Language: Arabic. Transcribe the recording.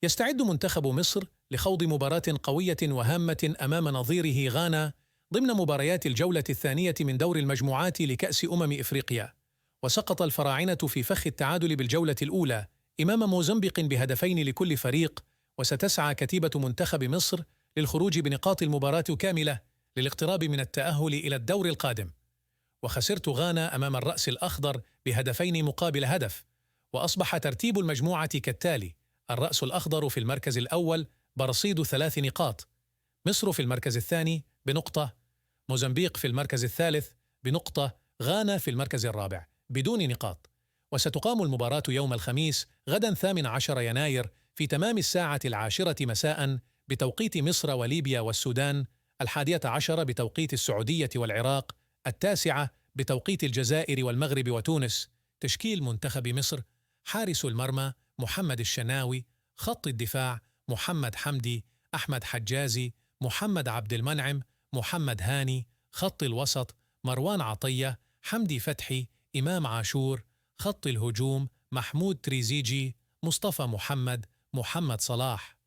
يستعد منتخب مصر لخوض مباراة قوية وهامة أمام نظيره غانا ضمن مباريات الجولة الثانية من دور المجموعات لكأس إفريقيا. وسقط الفراعنة في فخ التعادل بالجولة الأولى أمام موزمبيق بهدفين لكل فريق، وستسعى كتيبة منتخب مصر للخروج بنقاط المباراة كاملة للاقتراب من التأهل إلى الدور القادم. وخسرت غانا أمام الرأس الأخضر بهدفين مقابل هدف، وأصبح ترتيب المجموعة كالتالي: الرأس الأخضر في المركز الأول برصيد 3 نقاط، مصر في المركز الثاني بنقطة، موزمبيق في المركز الثالث بنقطة، غانا في المركز الرابع بدون نقاط. وستقام المباراة يوم الخميس غدا 18 يناير في تمام الساعة 10 مساء بتوقيت مصر وليبيا والسودان، 11 بتوقيت السعودية والعراق، 9 بتوقيت الجزائر والمغرب وتونس. تشكيل منتخب مصر: حارس المرمى محمد الشناوي، خط الدفاع محمد حمدي، أحمد حجازي، محمد عبد المنعم، محمد هاني، خط الوسط مروان عطية، حمدي فتحي، إمام عاشور، خط الهجوم محمود تريزيجي، مصطفى محمد، محمد صلاح.